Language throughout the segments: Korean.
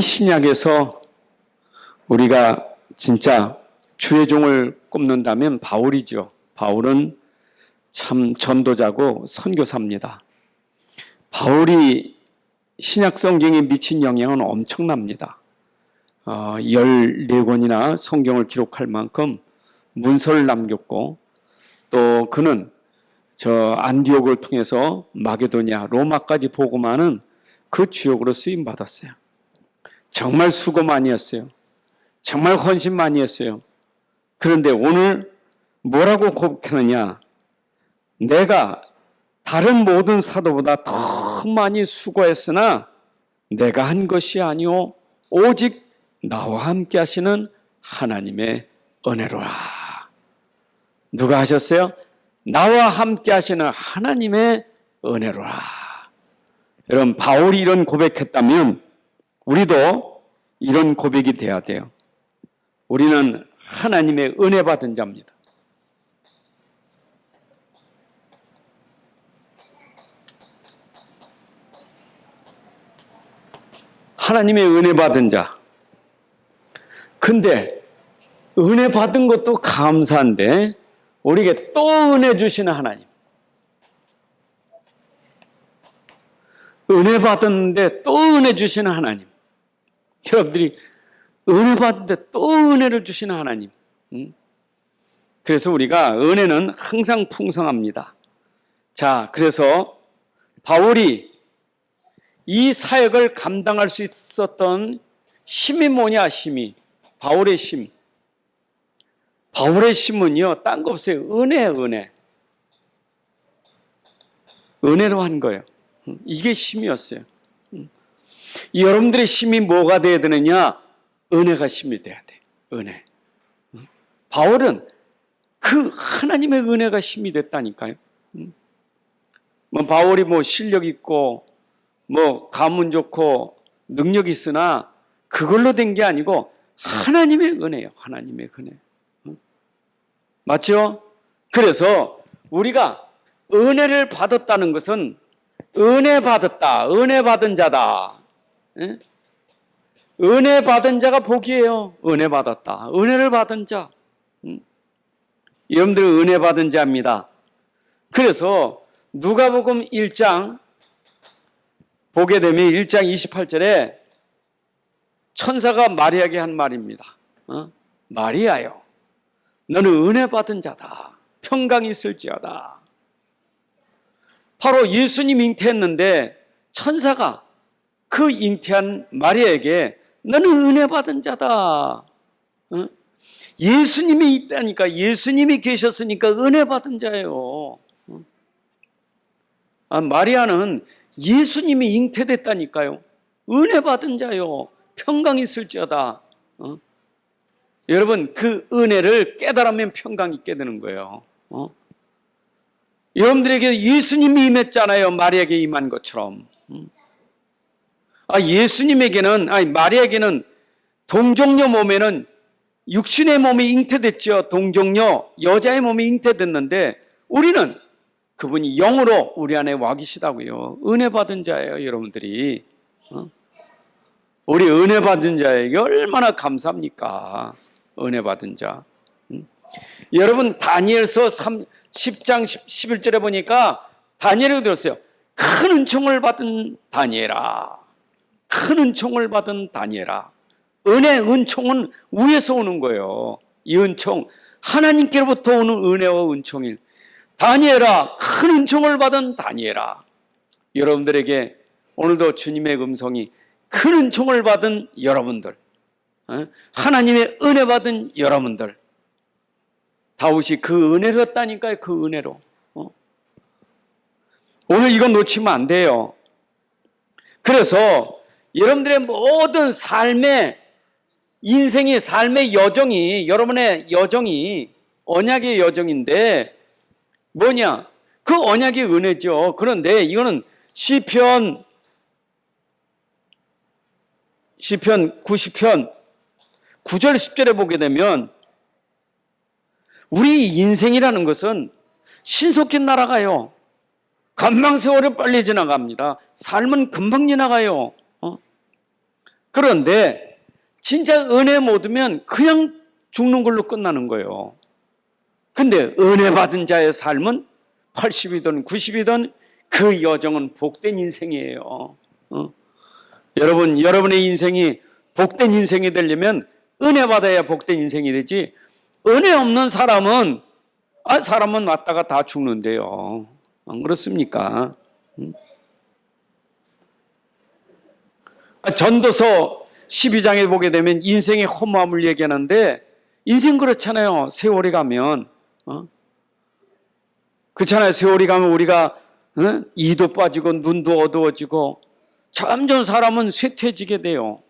신약에서 우리가 진짜 주의 종을 꼽는다면 바울이죠. 바울은 참 전도자고 선교사입니다. 바울이 신약 성경에 미친 영향은 엄청납니다. 14권이나 성경을 기록할 만큼 문서를 남겼고, 또 그는 저 안디옥을 통해서 마게도냐, 로마까지 복음하는 그 주역으로 쓰임 받았어요. 정말 수고 많이 했어요. 정말 헌신 많이 했어요. 그런데 오늘 뭐라고 고백하느냐? 내가 다른 모든 사도보다 더 많이 수고했으나 내가 한 것이 아니오 오직 나와 함께 하시는 하나님의 은혜로라. 누가 하셨어요? 나와 함께 하시는 하나님의 은혜로라. 여러분, 바울이 이런 고백했다면 우리도 이런 고백이 돼야 돼요. 우리는 하나님의 은혜 받은 자입니다. 하나님의 은혜 받은 자. 근데 은혜 받은 것도 감사한데 우리에게 또 은혜 주시는 하나님. 은혜 받았는데 또 은혜 주시는 하나님. 여러분들이 은혜 받는데 또 은혜를 주시는 하나님. 그래서 우리가 은혜는 항상 풍성합니다. 자, 그래서 바울이 이 사역을 감당할 수 있었던 힘이 뭐냐, 힘이. 바울의 힘. 바울의 힘은요, 딴 거 없어요. 은혜. 은혜로 한 거예요. 이게 힘이었어요. 여러분들의 힘이 뭐가 돼야 되느냐? 은혜가 힘이 돼야 돼. 은혜. 바울은 그 하나님의 은혜가 힘이 됐다니까요. 바울이 실력 있고 가문 좋고 능력 있으나 그걸로 된 게 아니고 하나님의 은혜예요. 하나님의 은혜. 맞죠? 그래서 우리가 은혜를 받았다는 것은 은혜 받았다, 은혜 받은 자다. 은혜 받은 자가 복이에요. 은혜 받았다, 은혜를 받은 자. 여러분들 은혜 받은 자입니다. 그래서 누가복음 1장 보게 되면 1장 28절에 천사가 마리아에게 한 말입니다. 마리아요, 너는 은혜 받은 자다. 평강이 있을지어다. 바로 예수님 잉태했는데 천사가 그 잉태한 마리아에게 너는 은혜 받은 자다. 예수님이 있다니까, 예수님이 계셨으니까 은혜 받은 자예요. 마리아는 예수님이 잉태됐다니까요. 은혜 받은 자요. 평강이 있을지어다. 여러분, 그 은혜를 깨달으면 평강이 있게 되는 거예요. 여러분들에게 예수님이 임했잖아요. 마리아에게 임한 것처럼. 예수님에게는, 마리아에게는 동정녀 몸에는 육신의 몸이 잉태됐죠. 동정녀, 여자의 몸이 잉태됐는데 우리는 그분이 영으로 우리 안에 와 계시다고요. 은혜 받은 자예요, 여러분들이. 우리 은혜 받은 자에게 얼마나 감사합니까? 은혜 받은 자. 여러분, 다니엘서 10장 11절에 보니까 다니엘이 들었어요. 큰 은총을 받은 다니엘아. 큰 은총을 받은 다니엘아. 은총은 위에서 오는 거예요. 이 은총, 하나님께로부터 오는 은혜와 은총일. 다니엘아, 큰 은총을 받은 다니엘아. 여러분들에게 오늘도 주님의 음성이 큰 은총을 받은 여러분들, 하나님의 은혜 받은 여러분들, 다윗이 그 은혜로 했다니까요. 그 은혜로. 오늘 이건 놓치면 안 돼요. 그래서 여러분들의 모든 삶의 인생의 삶의 여정이, 여러분의 여정이 언약의 여정인데 뭐냐? 그 언약의 은혜죠. 그런데 이거는 시편 90편 9절 10절에 보게 되면 우리 인생이라는 것은 신속히 날아가요. 금방 세월이 빨리 지나갑니다. 삶은 금방 지나가요. 그런데 진짜 은혜 못 얻으면 그냥 죽는 걸로 끝나는 거예요. 근데 은혜 받은 자의 삶은 80이든 90이든 그 여정은 복된 인생이에요. 여러분의 인생이 복된 인생이 되려면 은혜 받아야 복된 인생이 되지, 은혜 없는 사람은 사람은 왔다가 다 죽는데요. 안 그렇습니까? 전도서 12장에 보게 되면 인생의 허무함을 얘기하는데, 인생 그렇잖아요. 세월이 가면 그렇잖아요. 세월이 가면 우리가 이도 빠지고 눈도 어두워지고 점점 사람은 쇠퇴해지게 돼요.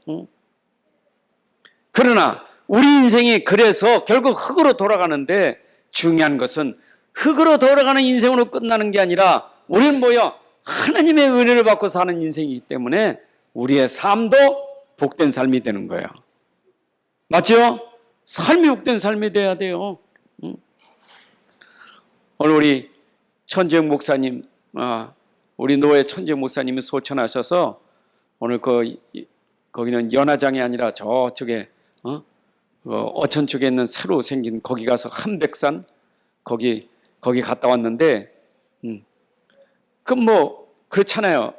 그러나 우리 인생이 그래서 결국 흙으로 돌아가는데, 중요한 것은 흙으로 돌아가는 인생으로 끝나는 게 아니라 우리는 뭐야? 하나님의 은혜를 받고 사는 인생이기 때문에 우리의 삶도 복된 삶이 되는 거예요. 맞죠? 삶이 복된 삶이 돼야 돼요. 오늘 우리 천재영 목사님, 우리 노예 천재영 목사님이 소천하셔서 오늘 거기는 연화장이 아니라 저쪽에 어천 쪽에 있는 새로 생긴 거기 가서 한백산 거기 갔다 왔는데, 그렇잖아요.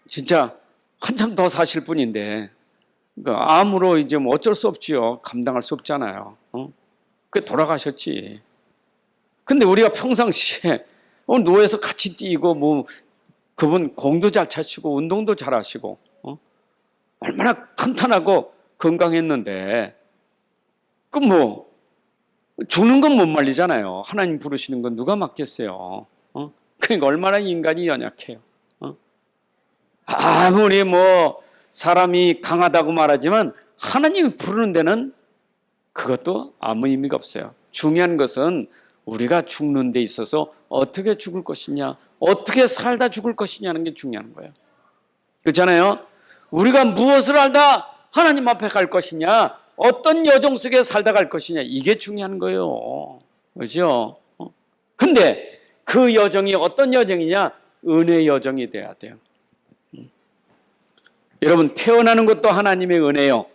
진짜 한참 더 사실 뿐인데, 암으로 이제 어쩔 수 없지요. 감당할 수 없잖아요. 돌아가셨지. 근데 우리가 평상시에 노예에서 같이 뛰고 그분 공도 잘 차시고 운동도 잘 하시고 얼마나 탄탄하고 건강했는데, 죽는 건 못 말리잖아요. 하나님 부르시는 건 누가 맡겠어요. 그러니까 얼마나 인간이 연약해요. 아무리 사람이 강하다고 말하지만 하나님이 부르는 데는 그것도 아무 의미가 없어요. 중요한 것은 우리가 죽는 데 있어서 어떻게 죽을 것이냐, 어떻게 살다 죽을 것이냐는 게 중요한 거예요. 그렇잖아요. 우리가 무엇을 알다 하나님 앞에 갈 것이냐, 어떤 여정 속에 살다 갈 것이냐, 이게 중요한 거예요. 그렇죠? 근데 그 여정이 어떤 여정이냐? 은혜의 여정이 돼야 돼요. 여러분, 태어나는 것도 하나님의 은혜예요.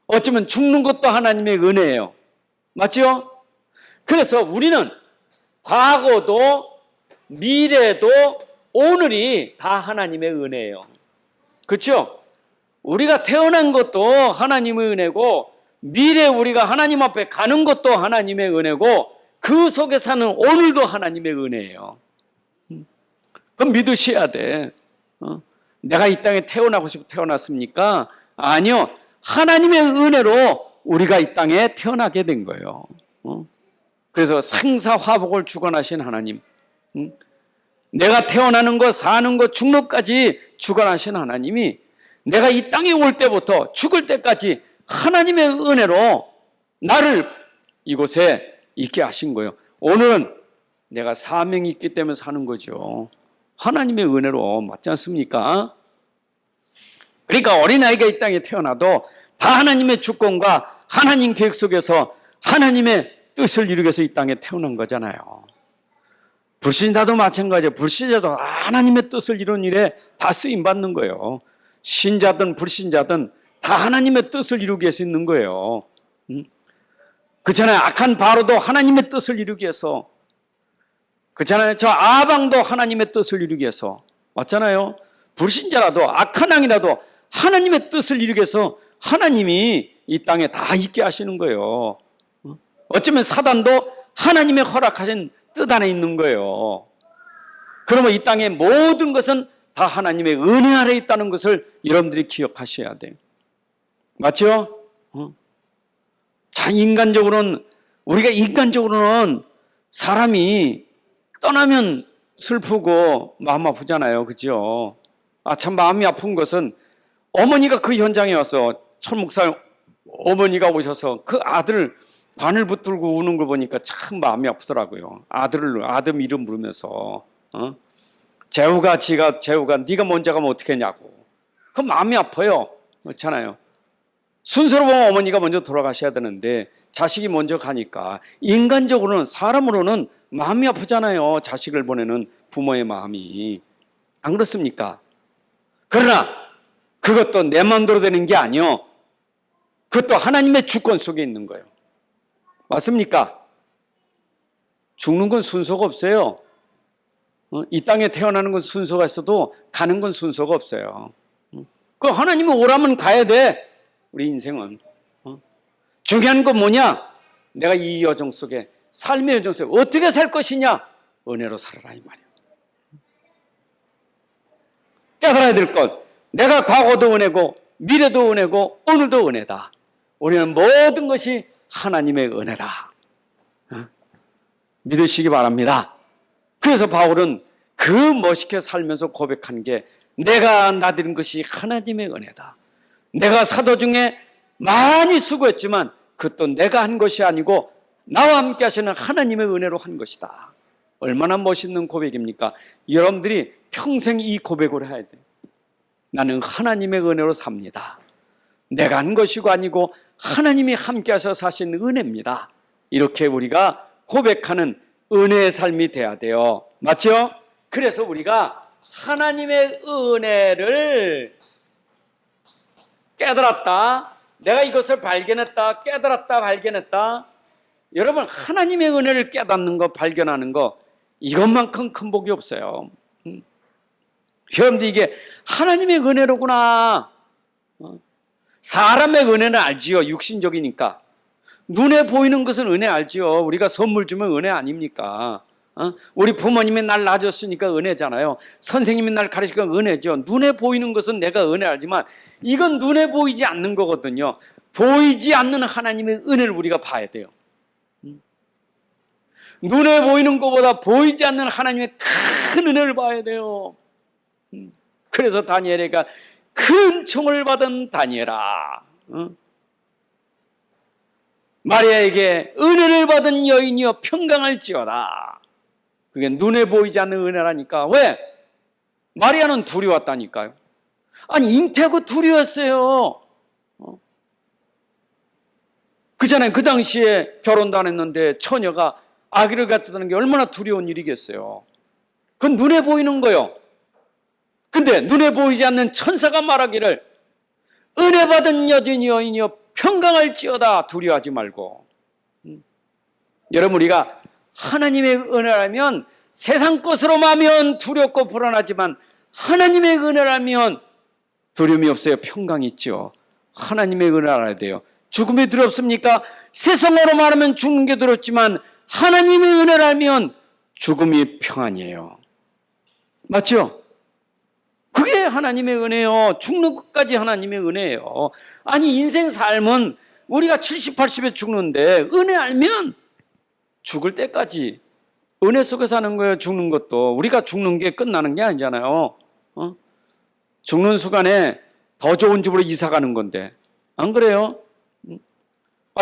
어쩌면 죽는 것도 하나님의 은혜예요. 맞죠? 그래서 우리는 과거도 미래도 오늘이 다 하나님의 은혜예요. 그렇죠? 우리가 태어난 것도 하나님의 은혜고, 미래 우리가 하나님 앞에 가는 것도 하나님의 은혜고, 그 속에 사는 오늘도 하나님의 은혜예요. 그럼 믿으셔야 돼. 내가 이 땅에 태어나고 싶어 태어났습니까? 아니요. 하나님의 은혜로 우리가 이 땅에 태어나게 된 거예요. 그래서 생사화복을 주관하신 하나님, 내가 태어나는 것, 사는 것, 죽는 것까지 주관하신 하나님이 내가 이 땅에 올 때부터 죽을 때까지 하나님의 은혜로 나를 이곳에 있게 하신 거예요. 오늘은 내가 사명이 있기 때문에 사는 거죠. 하나님의 은혜로, 맞지 않습니까? 그러니까 어린아이가 이 땅에 태어나도 다 하나님의 주권과 하나님 계획 속에서 하나님의 뜻을 이루기 위해서 이 땅에 태어난 거잖아요. 불신자도 마찬가지예요. 불신자도 하나님의 뜻을 이루는 일에 다 쓰임받는 거예요. 신자든 불신자든 다 하나님의 뜻을 이루기 위해서 있는 거예요. 그렇잖아요. 악한 바로도 하나님의 뜻을 이루기 위해서, 그렇잖아요. 저 아방도 하나님의 뜻을 이루기 위해서, 맞잖아요. 불신자라도 악한 왕이라도 하나님의 뜻을 이루기 위해서 하나님이 이 땅에 다 있게 하시는 거예요. 어쩌면 사단도 하나님의 허락하신 뜻 안에 있는 거예요. 그러면 이 땅의 모든 것은 다 하나님의 은혜 아래 있다는 것을 여러분들이 기억하셔야 돼요. 맞죠? 자, 우리가 인간적으로는 사람이 떠나면 슬프고 마음 아프잖아요. 그죠? 참 마음이 아픈 것은 어머니가 그 현장에 와서 천목사 어머니가 오셔서 그 아들 바늘 붙들고 우는 걸 보니까 참 마음이 아프더라고요. 아들 이름 부르면서 재우가 네가 먼저 가면 어떻게 했냐고. 그 마음이 아파요. 그렇잖아요. 순서로 보면 어머니가 먼저 돌아가셔야 되는데 자식이 먼저 가니까 인간적으로는, 사람으로는 마음이 아프잖아요. 자식을 보내는 부모의 마음이. 안 그렇습니까? 그러나 그것도 내 마음대로 되는 게 아니요. 그것도 하나님의 주권 속에 있는 거예요. 맞습니까? 죽는 건 순서가 없어요. 이 땅에 태어나는 건 순서가 있어도 가는 건 순서가 없어요. 그 하나님이 오라면 가야 돼. 우리 인생은. 중요한 건 뭐냐? 내가 이 여정 속에, 삶의 여정 속에 어떻게 살 것이냐? 은혜로 살아라 이 말이에요. 깨달아야 될 것, 내가 과거도 은혜고 미래도 은혜고 오늘도 은혜다. 우리는 모든 것이 하나님의 은혜다. 믿으시기 바랍니다. 그래서 바울은 그 멋있게 살면서 고백한 게 내가 나들인 것이 하나님의 은혜다. 내가 사도 중에 많이 수고했지만 그것도 내가 한 것이 아니고 나와 함께 하시는 하나님의 은혜로 한 것이다. 얼마나 멋있는 고백입니까? 여러분들이 평생 이 고백을 해야 돼요. 나는 하나님의 은혜로 삽니다. 내가 한 것이고 아니고 하나님이 함께 하셔서 사신 은혜입니다. 이렇게 우리가 고백하는 은혜의 삶이 돼야 돼요. 맞죠? 그래서 우리가 하나님의 은혜를 깨달았다. 내가 이것을 발견했다. 깨달았다. 발견했다. 여러분, 하나님의 은혜를 깨닫는 거, 발견하는 거, 이것만큼 큰 복이 없어요. 여러분들 이게 하나님의 은혜로구나. 사람의 은혜는 알지요. 육신적이니까. 눈에 보이는 것은 은혜 알지요. 우리가 선물 주면 은혜 아닙니까? 우리 부모님이 날 낳아줬으니까 은혜잖아요. 선생님이 날 가르치니까 은혜죠. 눈에 보이는 것은 내가 은혜 알지만 이건 눈에 보이지 않는 거거든요. 보이지 않는 하나님의 은혜를 우리가 봐야 돼요. 눈에 보이는 것보다 보이지 않는 하나님의 큰 은혜를 봐야 돼요. 그래서 다니엘이가 큰 총을 받은 다니엘아, 마리아에게 은혜를 받은 여인이여 평강할지어다. 그게 눈에 보이지 않는 은혜라니까. 왜? 마리아는 두려웠다니까요. 아니, 잉태하고 두려웠어요. 그전에 그 당시에 결혼도 안 했는데 처녀가 아기를 갖다는 게 얼마나 두려운 일이겠어요. 그건 눈에 보이는 거요. 근데 눈에 보이지 않는 천사가 말하기를 은혜 받은 여인이여 평강할지어다. 두려워하지 말고. 여러분, 우리가 하나님의 은혜라면 세상 것으로 하면 두렵고 불안하지만 하나님의 은혜라면 두려움이 없어요. 평강이 있죠. 하나님의 은혜를 알아야 돼요. 죽음이 두렵습니까? 세상으로 말하면 죽는 게 두렵지만 하나님의 은혜라면 죽음이 평안이에요. 맞죠? 그게 하나님의 은혜요. 죽는 것까지 하나님의 은혜예요. 아니, 인생 삶은 우리가 70, 80에 죽는데 은혜 알면 죽을 때까지 은혜 속에 사는 거예요. 죽는 것도. 우리가 죽는 게 끝나는 게 아니잖아요. 죽는 순간에 더 좋은 집으로 이사 가는 건데 안 그래요?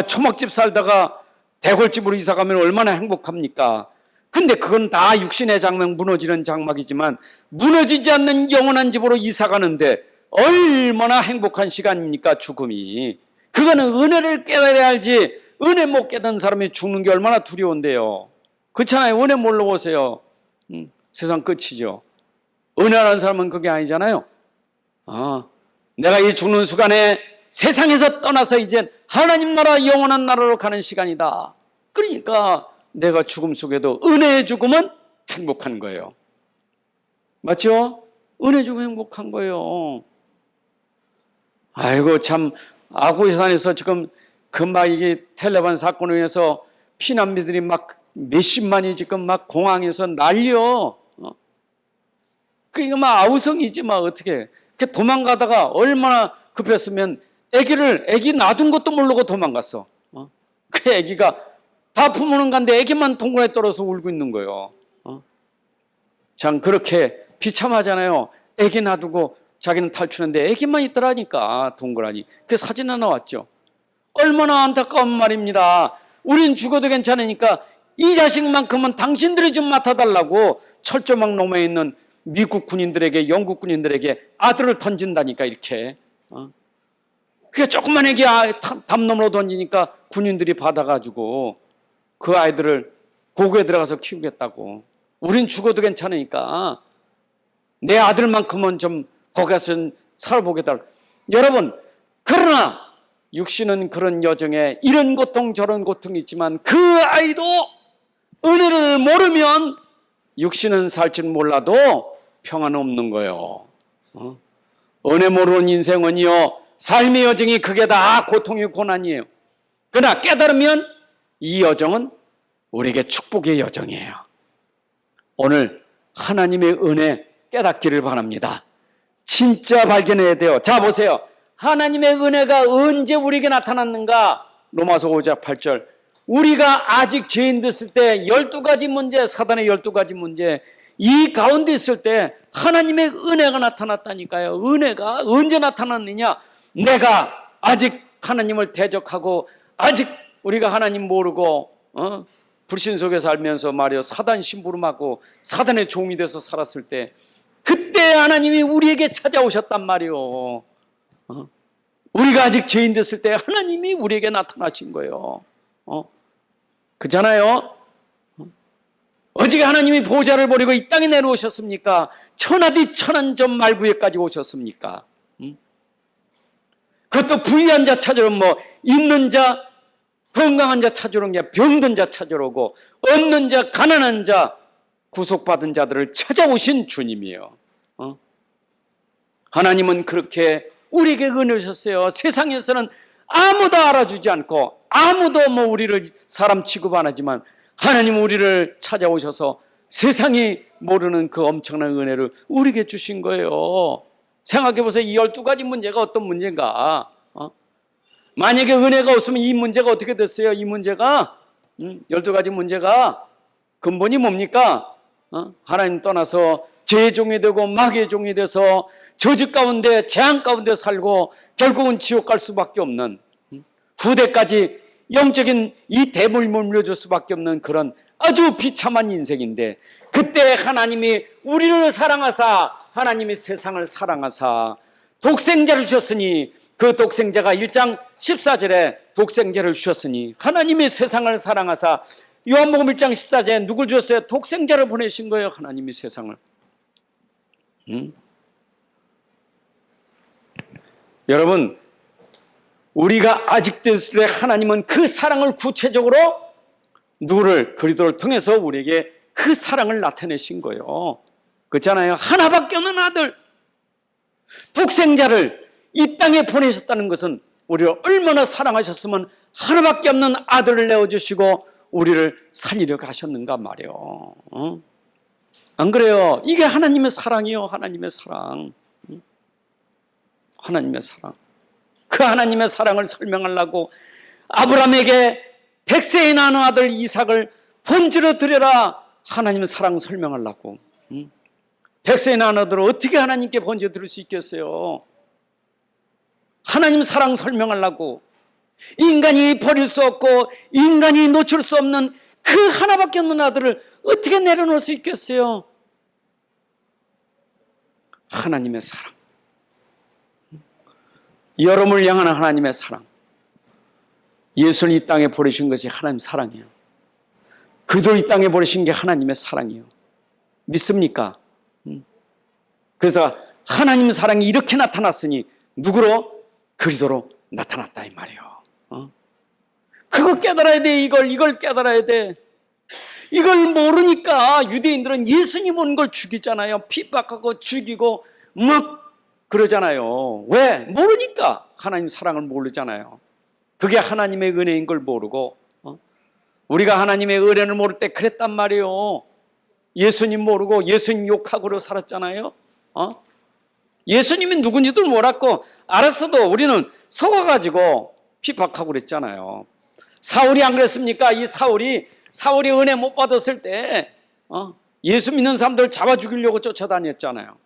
초막집 살다가 대골집으로 이사 가면 얼마나 행복합니까? 근데 그건 다 육신의 장막, 무너지는 장막이지만 무너지지 않는 영원한 집으로 이사 가는데 얼마나 행복한 시간입니까? 죽음이. 그거는 은혜를 깨달아야 알지. 은혜 못 깨닫는 사람이 죽는 게 얼마나 두려운데요. 그렇잖아요. 은혜 몰라보세요. 세상 끝이죠. 은혜라는 사람은 그게 아니잖아요. 내가 이 죽는 순간에 세상에서 떠나서 이제 하나님 나라, 영원한 나라로 가는 시간이다. 그러니까 내가 죽음 속에도 은혜의 죽음은 행복한 거예요. 맞죠? 은혜 죽음 행복한 거예요. 아이고, 참, 아구이산에서 지금 금방 이게 텔레반 사건으로 인해서 피난민들이 막 몇십만이 지금 막 공항에서 난리요. 그러니까 막 아우성이지, 막 어떻게. 도망가다가 얼마나 급했으면 애기 놔둔 것도 모르고 도망갔어. 그 애기가 다 부모는 간데 애기만 동굴에 떨어서 울고 있는 거예요. 참, 그렇게 비참하잖아요. 애기 놔두고 자기는 탈출했는데 애기만 있더라니까, 동굴 안이. 그 사진 하나 왔죠. 얼마나 안타까운 말입니다. 우린 죽어도 괜찮으니까 이 자식만큼은 당신들이 좀 맡아달라고 철조망 너머에 있는 미국 군인들에게, 영국 군인들에게 아들을 던진다니까, 이렇게. 그게 조그만 애기 담 너머로 던지니까 군인들이 받아가지고 그 아이들을 고국에 들어가서 키우겠다고. 우린 죽어도 괜찮으니까 내 아들만큼은 좀 거기 가서 살아보겠다. 여러분, 그러나 육신은 그런 여정에 이런 고통 저런 고통이 있지만 그 아이도 은혜를 모르면 육신은 살지는 몰라도 평안은 없는 거예요. 은혜 모르는 인생은요, 삶의 여정이 그게 다 고통이 고난이에요. 그러나 깨달으면 이 여정은 우리에게 축복의 여정이에요. 오늘 하나님의 은혜 깨닫기를 바랍니다. 진짜 발견해야 돼요. 자, 보세요. 하나님의 은혜가 언제 우리에게 나타났는가? 로마서 5장 8절. 우리가 아직 죄인 됐을 때 12가지 문제, 사단의 12가지 문제, 이 가운데 있을 때 하나님의 은혜가 나타났다니까요. 은혜가 언제 나타났느냐? 내가 아직 하나님을 대적하고 아직 우리가 하나님 모르고 불신 속에 살면서 말이요, 사단 심부름하고 사단의 종이 돼서 살았을 때 그때 하나님이 우리에게 찾아오셨단 말이요. 우리가 아직 죄인 됐을 때 하나님이 우리에게 나타나신 거예요. 그렇잖아요. 어떻게 하나님이 보좌를 버리고 이 땅에 내려오셨습니까? 천하디 천한점 말구에까지 오셨습니까? 그것도 부유한 자 찾으러 뭐 있는 자, 건강한 자 찾으러 온 게 병든 자 찾으러 오고 없는 자, 가난한 자, 구속받은 자들을 찾아오신 주님이에요. 하나님은 그렇게 우리에게 은혜 주셨어요. 세상에서는 아무도 알아주지 않고 아무도 뭐 우리를 사람 취급 안 하지만 하나님 우리를 찾아오셔서 세상이 모르는 그 엄청난 은혜를 우리에게 주신 거예요. 생각해 보세요. 이 12가지 문제가 어떤 문제인가? 만약에 은혜가 없으면 이 문제가 어떻게 됐어요? 이 문제가 12가지 문제가 근본이 뭡니까? 하나님 떠나서 죄의 종이 되고 마귀의 종이 돼서 저주 가운데 재앙 가운데 살고 결국은 지옥 갈 수밖에 없는, 후대까지 영적인 이 대물 물려줄 수밖에 없는 그런 아주 비참한 인생인데, 그때 하나님이 우리를 사랑하사, 하나님이 세상을 사랑하사 독생자를 주셨으니, 그 독생자가 1장 14절에 독생자를 주셨으니 하나님이 세상을 사랑하사, 요한복음 1장 14절에 누굴 주셨어요? 독생자를 보내신 거예요. 하나님이 세상을. 여러분, 우리가 아직도 있을 때 하나님은 그 사랑을 구체적으로 누구를, 그리스도를 통해서 우리에게 그 사랑을 나타내신 거예요. 그렇잖아요. 하나밖에 없는 아들, 독생자를 이 땅에 보내셨다는 것은 우리를 얼마나 사랑하셨으면 하나밖에 없는 아들을 내어주시고 우리를 살리려고 하셨는가 말이에요. 안 그래요? 이게 하나님의 사랑이요. 하나님의 사랑. 하나님의 사랑. 그 하나님의 사랑을 설명하려고 아브라함에게 100세에 나는 아들 이삭을 번제로 드려라. 하나님의 사랑 설명하려고. 100세에 나는 아들을 어떻게 하나님께 번제 드릴 수 있겠어요? 하나님 사랑 설명하려고. 인간이 버릴 수 없고 인간이 놓칠 수 없는 그 하나밖에 없는 아들을 어떻게 내려놓을 수 있겠어요? 하나님의 사랑. 여러분을 향하는 하나님의 사랑. 예수를 이 땅에 보내신 것이 하나님 사랑이에요. 그리스도를 이 땅에 보내신 게 하나님의 사랑이에요. 믿습니까? 그래서 하나님의 사랑이 이렇게 나타났으니 누구로? 그리스도로 나타났다 이 말이에요. 그거 깨달아야 돼. 이걸 깨달아야 돼. 이걸 모르니까 유대인들은 예수님 온 걸 죽이잖아요. 핍박하고 죽이고 막 그러잖아요. 왜? 모르니까. 하나님 사랑을 모르잖아요. 그게 하나님의 은혜인 걸 모르고, 우리가 하나님의 은혜를 모를 때 그랬단 말이에요. 예수님 모르고 예수님 욕하고 살았잖아요. 예수님이 누군지도 몰랐고 알았어도 우리는 속아가지고 핍박하고 그랬잖아요. 사울이 안 그랬습니까? 이 사울이 은혜 못 받았을 때 예수 믿는 사람들 잡아 죽이려고 쫓아다녔잖아요.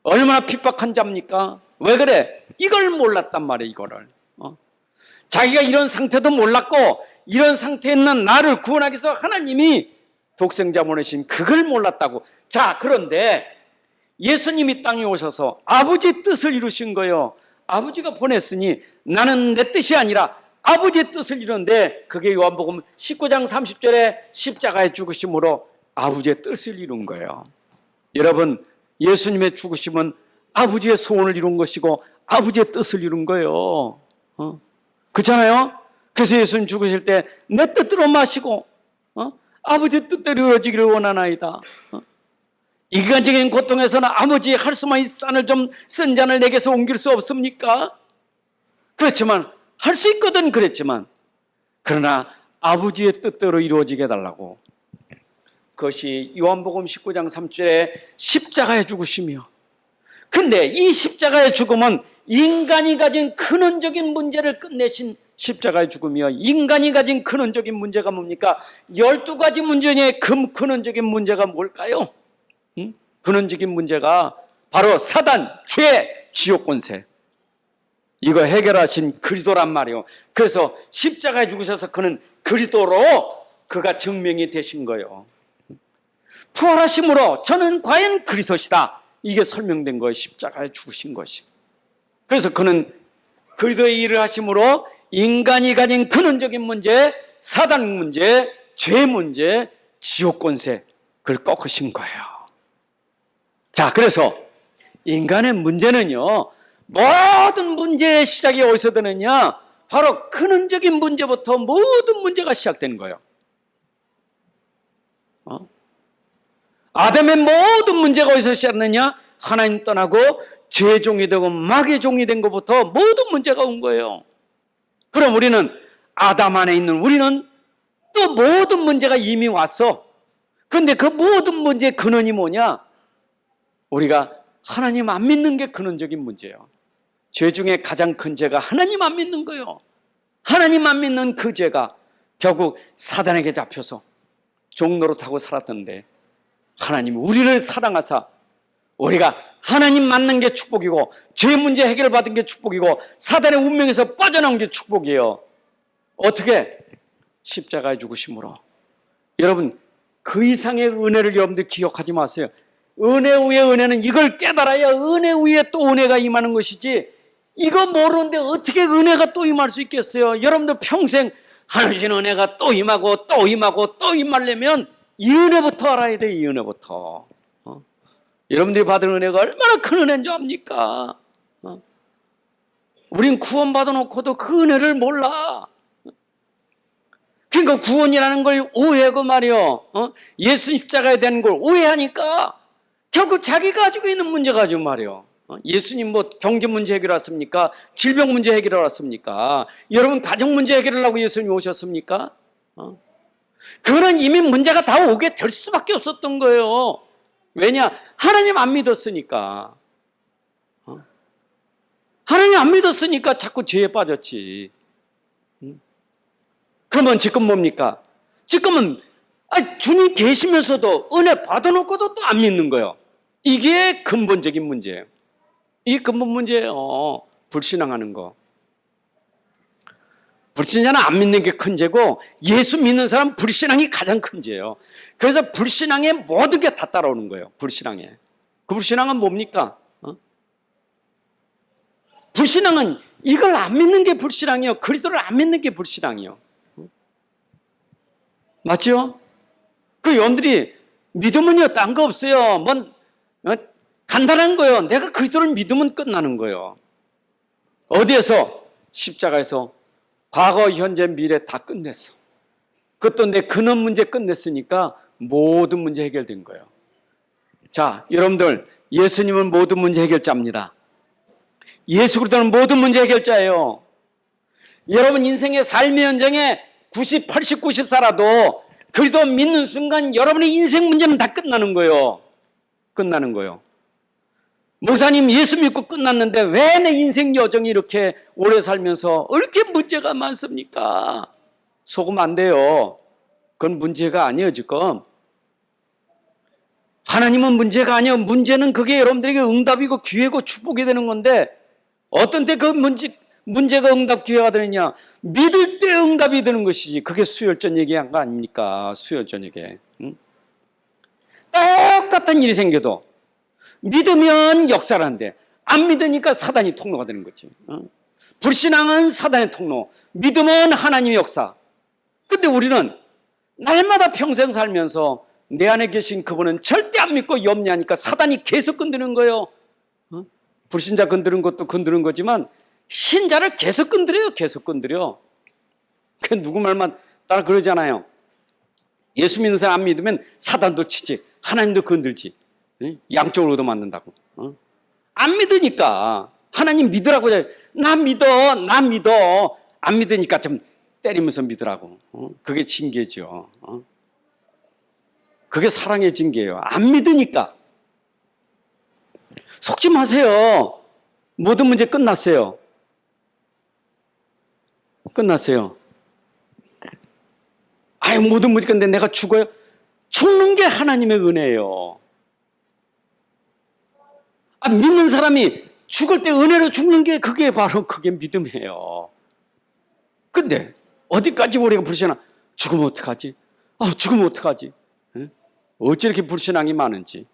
얼마나 핍박한 자입니까? 왜 그래? 이걸 몰랐단 말이에요. 이거를. 자기가 이런 상태도 몰랐고 이런 상태에 있는 나를 구원하기 위해서 하나님이 독생자 보내신 그걸 몰랐다고. 자, 그런데 예수님이 땅에 오셔서 아버지의 뜻을 이루신 거예요. 아버지가 보냈으니 나는 내 뜻이 아니라 아버지의 뜻을 이루는데, 그게 요한복음 19장 30절에 십자가의 죽으심으로 아버지의 뜻을 이룬 거예요. 여러분, 예수님의 죽으심은 아버지의 소원을 이룬 것이고 아버지의 뜻을 이룬 거예요. 그렇잖아요? 그래서 예수님 죽으실 때 내 뜻대로 마시고 아버지의 뜻대로 이루어지기를 원하나이다. 인간적인 고통에서는 아버지의 할 수만 있는 잔을 좀 쓴 잔을 내게서 옮길 수 없습니까? 그렇지만 할 수 있거든. 그랬지만 그러나 아버지의 뜻대로 이루어지게 해달라고. 그것이 요한복음 19장 3절에 십자가의 죽으심이요. 근데 이 십자가의 죽음은 인간이 가진 근원적인 문제를 끝내신 십자가의 죽음이요. 인간이 가진 근원적인 문제가 뭡니까? 12가지 문제 중에 근원적인 문제가 뭘까요? 근원적인 문제가 바로 사단, 죄, 지옥 권세. 이거 해결하신 그리스도란 말이에요. 그래서 십자가에 죽으셔서 그는 그리스도로 그가 증명이 되신 거예요. 부활하심으로 저는 과연 그리스도시다. 이게 설명된 거예요. 십자가에 죽으신 것이. 그래서 그는 그리스도의 일을 하심으로 인간이 가진 근원적인 문제, 사단 문제, 죄 문제, 지옥 권세 그걸 꺾으신 거예요. 자, 그래서 인간의 문제는요, 모든 문제의 시작이 어디서 되느냐? 바로 근원적인 문제부터 모든 문제가 시작되는 거예요. 아담의 모든 문제가 어디서 시작되느냐? 하나님 떠나고 죄의 종이 되고 마귀의 종이 된 것부터 모든 문제가 온 거예요. 그럼 우리는 아담 안에 있는 우리는 또 모든 문제가 이미 왔어. 그런데 그 모든 문제의 근원이 뭐냐? 우리가 하나님 안 믿는 게 근원적인 문제예요. 죄 중에 가장 큰 죄가 하나님 안 믿는 거예요. 하나님 안 믿는 그 죄가 결국 사단에게 잡혀서 종노릇하고 살았던데 하나님 우리를 사랑하사 우리가 하나님 만난 게 축복이고 죄 문제 해결을 받은 게 축복이고 사단의 운명에서 빠져나온 게 축복이에요. 어떻게? 십자가에 죽으심으로. 여러분 그 이상의 은혜를 여러분들 기억하지 마세요. 은혜 위에 은혜는 이걸 깨달아야 은혜 위에 또 은혜가 임하는 것이지 이거 모르는데 어떻게 은혜가 또 임할 수 있겠어요? 여러분들 평생 하나님 은혜가 또 임하고 또 임하고 또 임하려면 이 은혜부터 알아야 돼. 이 은혜부터. 여러분들이 받은 은혜가 얼마나 큰 은혜인 줄 압니까? 우린 구원받아 놓고도 그 은혜를 몰라. 그러니까 구원이라는 걸 오해하고 말이요. 예수 십자가에 대한 걸 오해하니까 결국 자기가 가지고 있는 문제 가지고 말이요. 예수님 뭐 경제 문제 해결했습니까? 질병 문제 해결했습니까? 여러분 가정 문제 해결하려고 예수님 오셨습니까? 그거는 이미 문제가 다 오게 될 수밖에 없었던 거예요. 왜냐? 하나님 안 믿었으니까. 하나님 안 믿었으니까 자꾸 죄에 빠졌지. 그러면 지금 뭡니까? 지금은 주님 계시면서도 은혜 받아놓고도 또 안 믿는 거예요. 이게 근본적인 문제예요. 이게 근본 문제예요. 불신앙하는 거. 불신자는 안 믿는 게 큰 죄고 예수 믿는 사람 불신앙이 가장 큰 죄예요. 그래서 불신앙에 모든 게 다 따라오는 거예요. 불신앙에. 그 불신앙은 뭡니까? 불신앙은 이걸 안 믿는 게 불신앙이요. 그리스도를 안 믿는 게 불신앙이요. 맞죠? 그 여러분들이 믿음은요 딴 거 없어요. 간단한 거예요. 내가 그리스도를 믿으면 끝나는 거예요. 어디에서? 십자가에서 과거, 현재, 미래 다 끝냈어. 그것도 내 근원 문제 끝냈으니까 모든 문제 해결된 거예요. 자, 여러분들 예수님은 모든 문제 해결자입니다. 예수 그리스도는 모든 문제 해결자예요. 여러분 인생의 삶의 현장에 90, 80, 90 살아도 그리스도 믿는 순간 여러분의 인생 문제는 다 끝나는 거예요. 끝나는 거예요. 목사님 예수 믿고 끝났는데 왜 내 인생 여정이 이렇게 오래 살면서 이렇게 문제가 많습니까? 속으면 안 돼요. 그건 문제가 아니에요 지금. 하나님은 문제가 아니에요. 문제는 그게 여러분들에게 응답이고 기회고 축복이 되는 건데 어떤 때 그 문제가 응답 기회가 되느냐? 믿을 때 응답이 되는 것이지. 그게 수혈전 얘기한 거 아닙니까? 수혈전 얘기. 응? 똑같은 일이 생겨도 믿으면 역사를 한대. 안 믿으니까 사단이 통로가 되는 거지. 불신앙은 사단의 통로, 믿음은 하나님의 역사. 근데 우리는 날마다 평생 살면서 내 안에 계신 그분은 절대 안 믿고 염려하니까 사단이 계속 건드는 거예요. 불신자 건드는 것도 건드는 거지만 신자를 계속 건드려요. 계속 건드려. 그 누구 말만 따라 그러잖아요. 예수 믿는 사람 안 믿으면 사단도 치지, 하나님도 건들지. 양쪽으로도 맞는다고. 안 믿으니까 하나님 믿으라고. 나 믿어, 나 믿어. 안 믿으니까 좀 때리면서 믿으라고. 그게 징계죠. 그게 사랑의 징계예요. 안 믿으니까. 속지 마세요. 모든 문제 끝났어요. 끝났어요. 아유, 모든 문제 끝났는데 내가 죽어요? 죽는 게 하나님의 은혜예요. 믿는 사람이 죽을 때 은혜로 죽는 게 그게 바로 그게 믿음이에요. 근데 어디까지 우리가 불신하? 죽으면 어떡하지? 죽으면 어떡하지? 어찌 이렇게 불신앙이 많은지.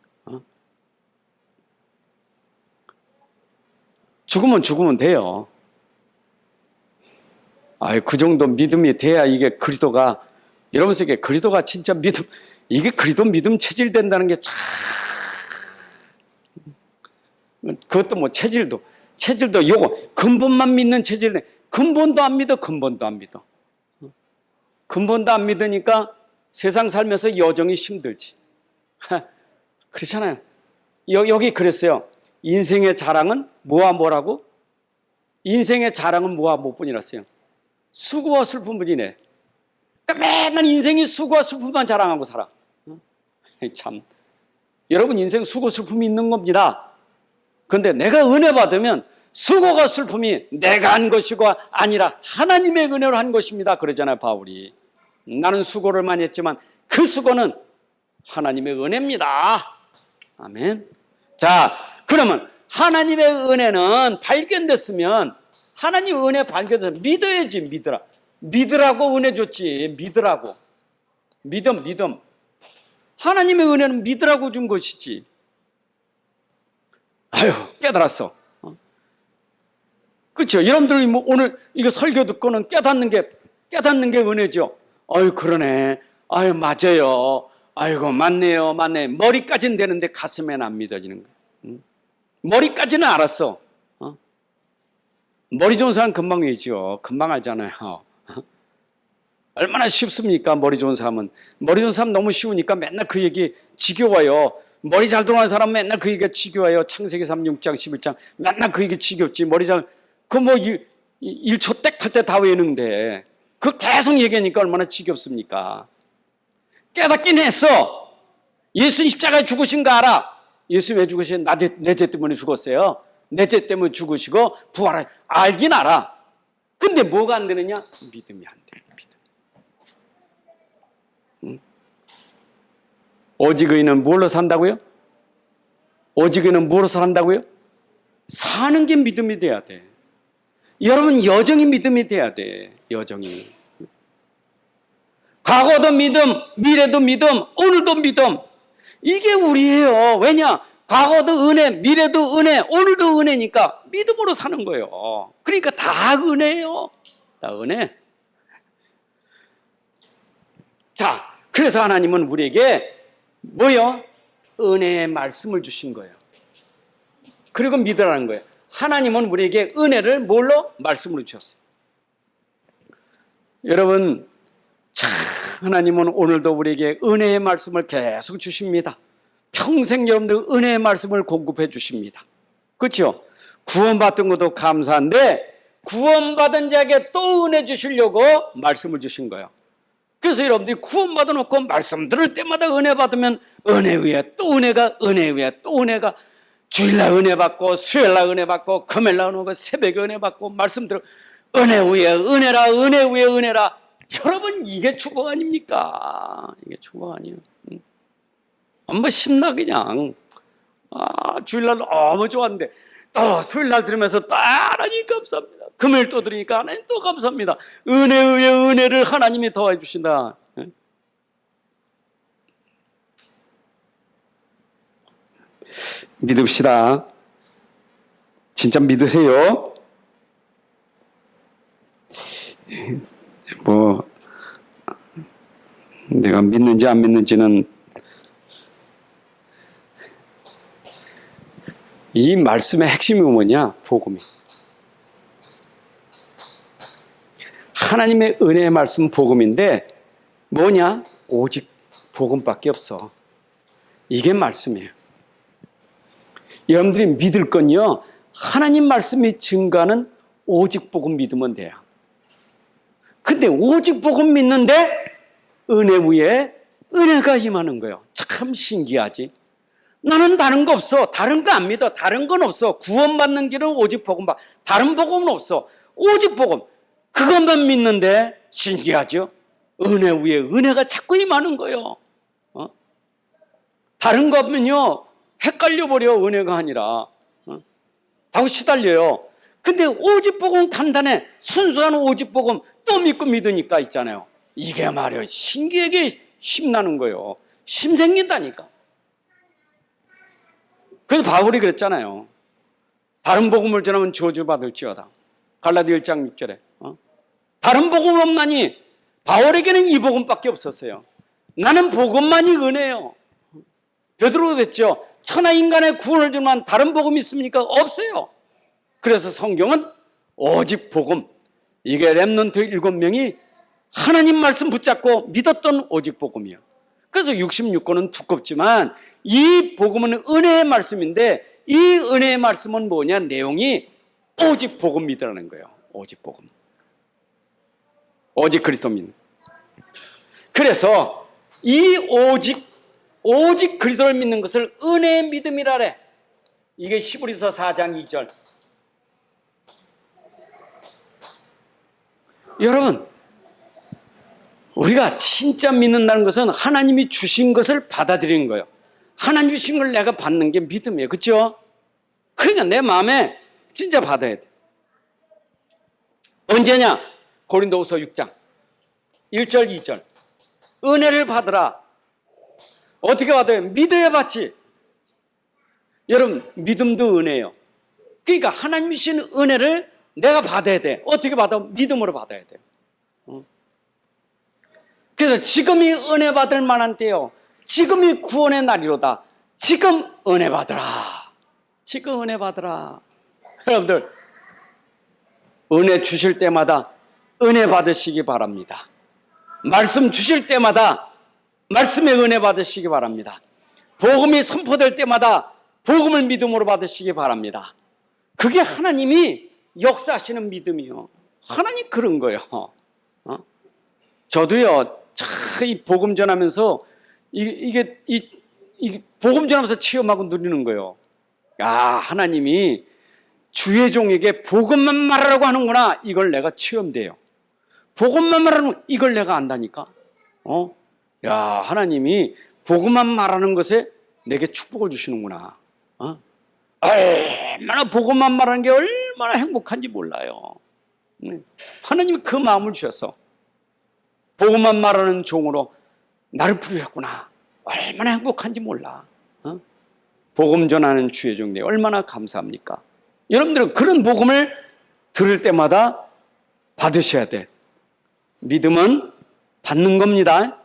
죽으면 돼요. 그 정도 믿음이 돼야 이게 그리스도가, 여러분서 이게 그리스도가 진짜 믿음, 이게 그리스도 믿음 체질된다는 게 참, 그것도 뭐 체질도 요거 근본만 믿는 체질인데, 근본도 안 믿어. 근본도 안 믿으니까 세상 살면서 여정이 힘들지. 그렇잖아요. 여기 그랬어요. 인생의 자랑은 뭐라고? 인생의 자랑은 뭐뿐이랬어요? 수고와 슬픔뿐이네. 그러니까 맨날 인생이 수고와 슬픔만 자랑하고 살아. 참, 여러분 인생 수고 슬픔이 있는 겁니다. 그런데 내가 은혜 받으면 수고가 슬픔이 내가 한 것이고 아니라 하나님의 은혜로 한 것입니다. 그러잖아요, 바울이. 나는 수고를 많이 했지만 그 수고는 하나님의 은혜입니다. 아멘. 자, 그러면 하나님의 은혜는 발견됐으면, 하나님의 은혜 발견돼서 믿어야지. 믿으라고 은혜 줬지. 믿으라고. 믿음. 하나님의 은혜는 믿으라고 준 것이지. 깨달았어. 그렇죠? 여러분들이 뭐 오늘 이거 설교 듣고는 깨닫는 게 은혜죠. 그러네. 맞아요. 아이고, 맞네요. 머리까지는 되는데 가슴에는 안 믿어지는 거예요. 머리까지는 알았어. 머리 좋은 사람 금방 알죠. 금방 알잖아요. 얼마나 쉽습니까? 머리 좋은 사람은. 머리 좋은 사람 너무 쉬우니까 맨날 그 얘기 지겨워요. 머리 잘 돌아가는 사람은 맨날 그 얘기가 지겨워요. 창세기 3, 6장, 11장. 맨날 그 얘기 지겹지. 그 뭐 1초 땡 할 때 다 외우는데 그 계속 얘기하니까 얼마나 지겹습니까? 깨닫긴 했어. 예수님 십자가에 죽으신 거 알아. 예수 왜 죽으신? 내 죄 때문에 죽었어요. 내 죄 때문에 죽으시고 부활을 알긴 알아. 근데 뭐가 안 되느냐? 믿음이 안 돼. 오직 의인은 무엇로 산다고요? 오직 의인은 무엇로 산다고요? 사는 게 믿음이 돼야 돼. 여러분, 여정이 믿음이 돼야 돼. 여정이. 과거도 믿음, 미래도 믿음, 오늘도 믿음. 이게 우리예요. 왜냐? 과거도 은혜, 미래도 은혜, 오늘도 은혜니까 믿음으로 사는 거예요. 그러니까 다 은혜예요. 다 은혜. 자, 그래서 하나님은 우리에게 뭐요? 은혜의 말씀을 주신 거예요. 그리고 믿으라는 거예요. 하나님은 우리에게 은혜를 뭘로? 말씀으로 주셨어요. 여러분, 참 하나님은 오늘도 우리에게 은혜의 말씀을 계속 주십니다. 평생 여러분들 은혜의 말씀을 공급해 주십니다. 그렇죠? 구원받은 것도 감사한데 구원받은 자에게 또 은혜 주시려고 말씀을 주신 거예요. 그래서 여러분들이 구원받아 놓고 말씀 들을 때마다 은혜 받으면 은혜 위에 또 은혜가, 은혜 위에 또 은혜가, 주일날 은혜 받고 수요일날 은혜 받고 금요일날 은혜 받고 새벽에 은혜 받고 말씀 들어 은혜 위에 은혜라, 은혜 위에 은혜라. 여러분, 이게 축복 아닙니까? 이게 축복 아니에요. 한번 심나 그냥. 주일날 너무 좋았는데 또 수요일날 들으면서 또 하나님 감사합니다. 금요일 또 들으니까 하나님 또 감사합니다. 은혜 위에 은혜를 하나님이 더해 주신다. 믿읍시다. 진짜 믿으세요. 뭐 내가 믿는지 안 믿는지는 이 말씀의 핵심이 뭐냐? 복음이. 하나님의 은혜의 말씀 복음인데 뭐냐? 오직 복음밖에 없어. 이게 말씀이에요. 여러분들이 믿을 건요, 하나님 말씀이 증거하는 오직 복음 믿으면 돼요. 근데 오직 복음 믿는데 은혜 위에 은혜가 임하는 거예요. 참 신기하지. 나는 다른 거 없어. 다른 거 안 믿어. 다른 건 없어. 구원받는 길은 오직 복음. 다른 복음은 없어. 오직 복음. 그것만 믿는데 신기하죠. 은혜 위에 은혜가 자꾸 임하는 거예요. 다른 거 하면요 헷갈려버려. 은혜가 아니라 다고 시달려요. 근데 오직 복음 간단해. 순수한 오직 복음 또 믿고 믿으니까 있잖아요. 이게 말이에요. 신기하게 힘나는 거예요. 힘 생긴다니까. 그래서 바울이 그랬잖아요. 다른 복음을 전하면 저주받을지어다. 갈라디아 1장 6절에. 다른 복음 없나니 바울에게는 이 복음밖에 없었어요. 나는 복음만이 은혜요. 베드로도 됐죠. 천하 인간의 구원을 주는 다른 복음이 있습니까? 없어요. 그래서 성경은 오직 복음. 이게 렘넌트 7명이 하나님 말씀 붙잡고 믿었던 오직 복음이에요. 그래서 66권은 두껍지만 이 복음은 은혜의 말씀인데 이 은혜의 말씀은 뭐냐? 내용이 오직 복음 믿으라는 거예요. 오직 복음. 오직 그리스도 믿는. 그래서 이 오직 그리스도를 믿는 것을 은혜의 믿음이라 그래. 이게 히브리서 4장 2절. 여러분, 우리가 진짜 믿는다는 것은 하나님이 주신 것을 받아들이는 거예요. 하나님 주신 걸 내가 받는 게 믿음이에요. 그렇죠? 그러니까 내 마음에 진짜 받아야 돼. 언제냐? 고린도후서 6장 1절 2절. 은혜를 받으라. 어떻게 받아요? 믿어야 받지. 여러분, 믿음도 은혜예요. 그러니까 하나님 주신 은혜를 내가 받아야 돼. 어떻게 받아? 믿음으로 받아야 돼요. 그래서 지금이 은혜 받을 만한 때요. 지금이 구원의 날이로다. 지금 은혜 받으라. 지금 은혜 받으라. 여러분들, 은혜 주실 때마다 은혜 받으시기 바랍니다. 말씀 주실 때마다 말씀의 은혜 받으시기 바랍니다. 복음이 선포될 때마다 복음을 믿음으로 받으시기 바랍니다. 그게 하나님이 역사하시는 믿음이요. 하나님 그런 거예요. 저도요, 이 복음 전하면서 이게 복음 전하면서 체험하고 누리는 거예요. 야, 하나님이 주의 종에게 복음만 말하라고 하는구나. 이걸 내가 체험돼요. 복음만 말하는 이걸 내가 안다니까. 야, 하나님이 복음만 말하는 것에 내게 축복을 주시는구나. 얼마나 복음만 말하는 게 얼마나 행복한지 몰라요. 하나님이 그 마음을 주셔서 복음만 말하는 종으로 나를 부르셨구나. 얼마나 행복한지 몰라. 복음 전하는 주의 종들 얼마나 감사합니까? 여러분들은 그런 복음을 들을 때마다 받으셔야 돼. 믿음은 받는 겁니다.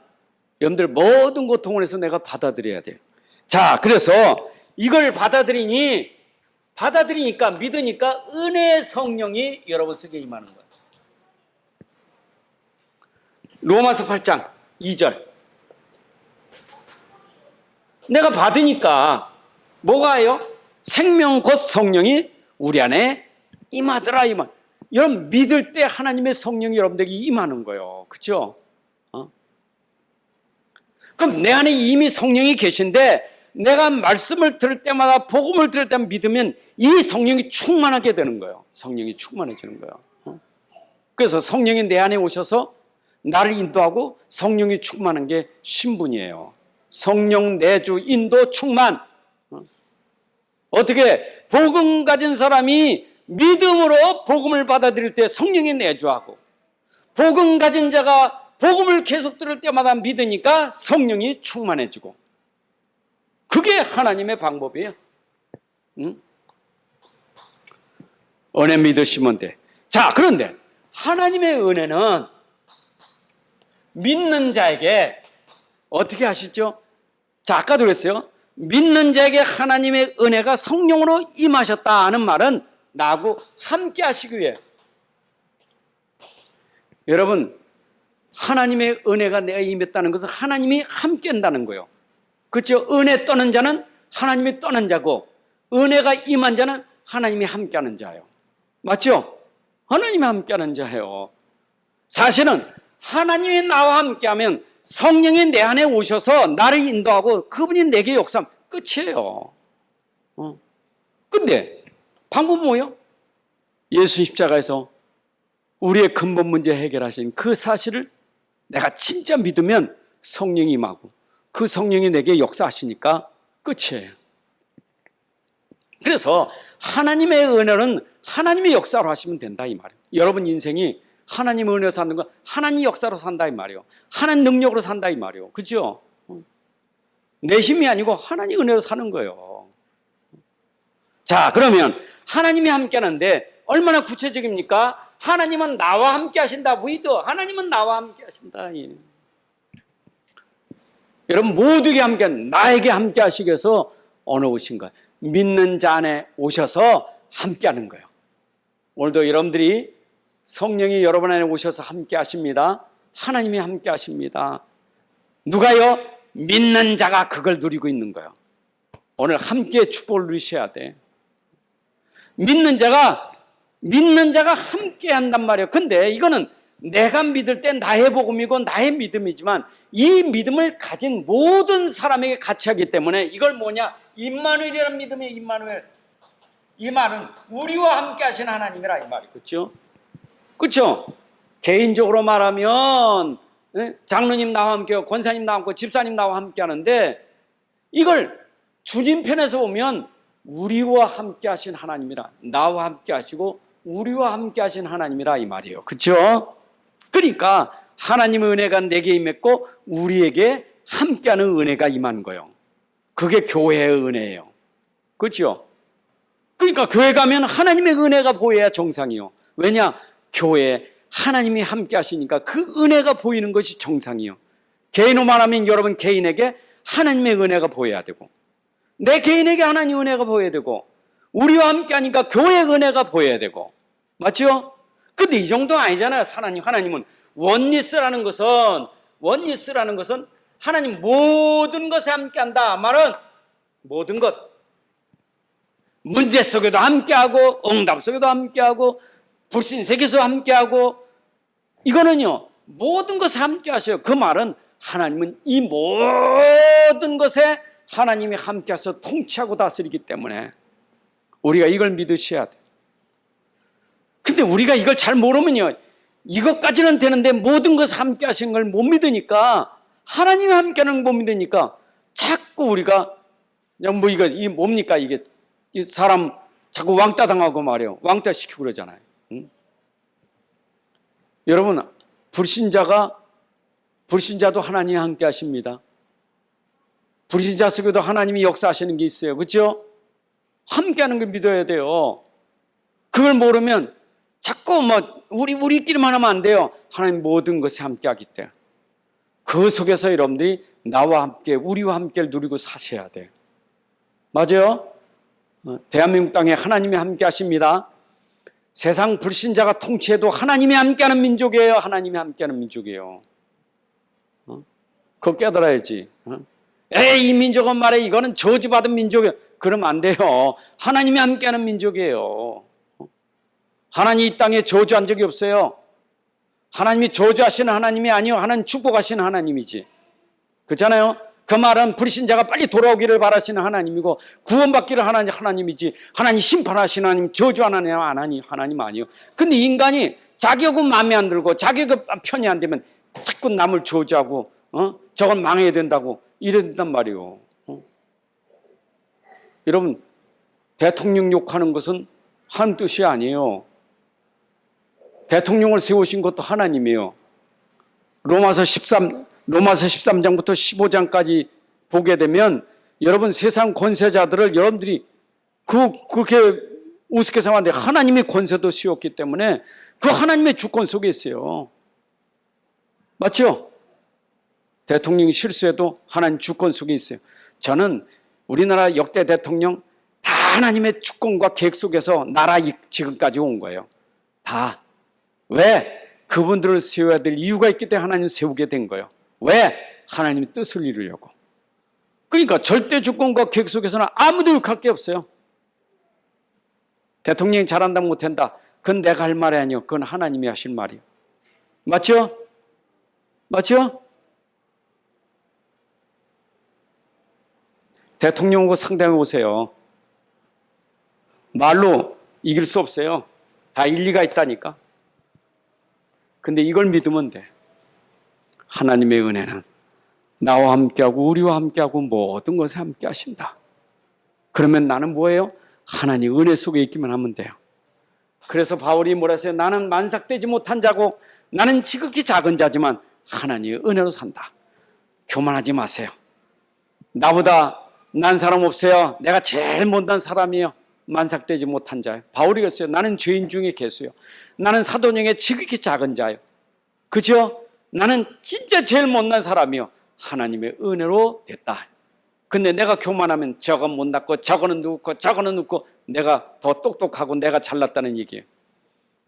여러분들 모든 고통을 해서 내가 받아들여야 돼요. 자, 그래서 이걸 받아들이니까 믿으니까 은혜의 성령이 여러분 속에 임하는 거예요. 로마서 8장 2절. 내가 받으니까 뭐가 해요? 생명 곧 성령이 우리 안에 임하더라. 여러분 믿을 때 하나님의 성령이 여러분들에게 임하는 거예요. 그렇죠? 그럼 내 안에 이미 성령이 계신데 내가 말씀을 들을 때마다 복음을 들을 때마다 믿으면 이 성령이 충만하게 되는 거예요. 성령이 충만해지는 거예요. 그래서 성령이 내 안에 오셔서 나를 인도하고 성령이 충만한 게 신분이에요. 성령 내주 인도 충만. 어떻게 복음 가진 사람이 믿음으로 복음을 받아들일 때 성령이 내주하고 복음 가진 자가 복음을 계속 들을 때마다 믿으니까 성령이 충만해지고 그게 하나님의 방법이에요. 은혜 믿으시면 돼. 자, 그런데 하나님의 은혜는 믿는 자에게 어떻게 하시죠? 자, 아까도 그랬어요. 믿는 자에게 하나님의 은혜가 성령으로 임하셨다 하는 말은 나하고 함께 하시기 위해. 여러분, 하나님의 은혜가 내가 임했다는 것은 하나님이 함께 한다는 거예요. 그렇죠? 은혜 떠는 자는 하나님이 떠난 자고, 은혜가 임한 자는 하나님이 함께하는 자예요. 맞죠? 하나님이 함께하는 자예요. 사실은 하나님이 나와 함께하면 성령이 내 안에 오셔서 나를 인도하고 그분이 내게 역사하면 끝이에요. 근데 방법은 뭐예요? 예수 십자가에서 우리의 근본 문제 해결하신 그 사실을 내가 진짜 믿으면 성령이 임하고 그 성령이 내게 역사하시니까 끝이에요. 그래서 하나님의 은혜는 하나님의 역사로 하시면 된다 이 말이에요. 여러분 인생이 하나님의 은혜로 사는 건 하나님 역사로 산다 이 말이에요. 하나님 능력으로 산다 이 말이에요. 그렇죠? 내 힘이 아니고 하나님 은혜로 사는 거예요. 자, 그러면 하나님이 함께 하는데 얼마나 구체적입니까? 하나님은 나와 함께 하신다. with. 하나님은 나와 함께 하신다. 예. 여러분 모두에게 함께, 나에게 함께 하시기 위해서 어느 오신가? 믿는 자 안에 오셔서 함께 하는 거예요. 오늘도 여러분들이 성령이 여러분 안에 오셔서 함께 하십니다. 하나님이 함께 하십니다. 누가요? 믿는 자가 그걸 누리고 있는 거예요. 오늘 함께 축복을 누리셔야 돼. 믿는 자가 함께 한단 말이에요. 근데 이거는 내가 믿을 때 나의 복음이고 나의 믿음이지만 이 믿음을 가진 모든 사람에게 같이 하기 때문에 이걸 뭐냐? 임마누엘이라는 믿음이에요. 임마누엘. 이 말은 우리와 함께 하신 하나님이라 이 말이. 그렇죠? 그렇죠? 개인적으로 말하면 장로님 나와 함께, 권사님 나와 함께, 집사님 나와 함께 하는데 이걸 주님 편에서 보면 우리와 함께 하신 하나님이라, 나와 함께 하시고 우리와 함께 하신 하나님이라 이 말이에요. 그렇죠? 그러니까 하나님의 은혜가 내게 임했고 우리에게 함께하는 은혜가 임한 거예요. 그게 교회의 은혜예요. 그렇죠? 그러니까 교회 가면 하나님의 은혜가 보여야 정상이요. 왜냐? 교회에 하나님이 함께 하시니까 그 은혜가 보이는 것이 정상이요. 개인으로 말하면 여러분 개인에게 하나님의 은혜가 보여야 되고 내 개인에게 하나님의 은혜가 보여야 되고 우리와 함께 하니까 교회의 은혜가 보여야 되고 맞죠? 근데 이 정도 아니잖아요. 하나님은 원리스라는 것은 하나님 모든 것에 함께한다. 말은 모든 것, 문제 속에도 함께하고 응답 속에도 함께하고 불신 세계에서 함께하고 이거는요 모든 것에 함께하셔요. 그 말은 하나님은 이 모든 것에 하나님이 함께해서 통치하고 다스리기 때문에 우리가 이걸 믿으셔야 돼요. 근데 우리가 이걸 잘 모르면요 이것까지는 되는데 모든 것에 함께 하시는 걸 못 믿으니까 하나님이 함께하는 걸 못 믿으니까 자꾸 우리가 그냥 뭐 이게 뭡니까 이게 이 사람 자꾸 왕따 당하고 말이에요. 왕따 시키고 그러잖아요. 응? 여러분 불신자도 하나님이 함께 하십니다. 불신자 속에도 하나님이 역사하시는 게 있어요. 그렇죠? 함께하는 걸 믿어야 돼요. 그걸 모르면 자꾸 뭐 우리끼리만 하면 안 돼요. 하나님 모든 것에 함께하기 때문에 그 속에서 여러분들이 나와 함께 우리와 함께를 누리고 사셔야 돼요. 맞아요? 대한민국 땅에 하나님이 함께 하십니다. 세상 불신자가 통치해도 하나님이 함께하는 민족이에요. 하나님이 함께하는 민족이에요. 그거 깨달아야지. 에이 이 민족은 말해 이거는 저주받은 민족이에요. 그러면 안 돼요. 하나님이 함께하는 민족이에요. 하나님 이 땅에 저주한 적이 없어요. 하나님이 저주하시는 하나님이 아니요. 하나님 축복하시는 하나님이지. 그렇잖아요. 그 말은 불신자가 빨리 돌아오기를 바라시는 하나님이고 구원받기를 하나님 하나님이지. 하나님 심판하시는 하나님, 저주하는 하나님 아니요. 근데 인간이 자기하고 마음에 안 들고 자기가 편이 안 되면 자꾸 남을 저주하고 저건 망해야 된다고 이런단 말이에요. 여러분 대통령 욕하는 것은 한 뜻이 아니에요. 대통령을 세우신 것도 하나님이에요. 로마서 13장부터 15장까지 보게 되면 여러분 세상 권세자들을 여러분들이 그렇게 우습게 생각하는데 하나님의 권세도 씌웠기 때문에 그 하나님의 주권 속에 있어요. 맞죠? 대통령이 실수해도 하나님 주권 속에 있어요. 저는 우리나라 역대 대통령 다 하나님의 주권과 계획 속에서 나라 지금까지 온 거예요. 다. 왜? 그분들을 세워야 될 이유가 있기 때문에 하나님 세우게 된 거예요. 왜? 하나님의 뜻을 이루려고. 그러니까 절대 주권과 계획 속에서는 아무도 욕할 게 없어요. 대통령이 잘한다 못한다, 그건 내가 할 말이 아니요, 그건 하나님이 하실 말이에요. 맞죠? 맞죠? 대통령하고 상담해 보세요. 말로 이길 수 없어요. 다 일리가 있다니까. 근데 이걸 믿으면 돼. 하나님의 은혜는 나와 함께하고 우리와 함께하고 모든 것에 함께 하신다. 그러면 나는 뭐예요? 하나님 은혜 속에 있기만 하면 돼요. 그래서 바울이 뭐라 했어요? 나는 만삭되지 못한 자고 나는 지극히 작은 자지만 하나님의 은혜로 산다. 교만하지 마세요. 나보다 난 사람 없어요. 내가 제일 못난 사람이에요. 만삭되지 못한 자예요. 바울이 그랬어요. 나는 죄인 중에 개수요. 나는 사도 중에 지극히 작은 자예요. 그죠? 나는 진짜 제일 못난 사람이요. 하나님의 은혜로 됐다. 근데 내가 교만하면 저건 못났고 저거는 누구 저거는 누구, 내가 더 똑똑하고 내가 잘났다는 얘기예요.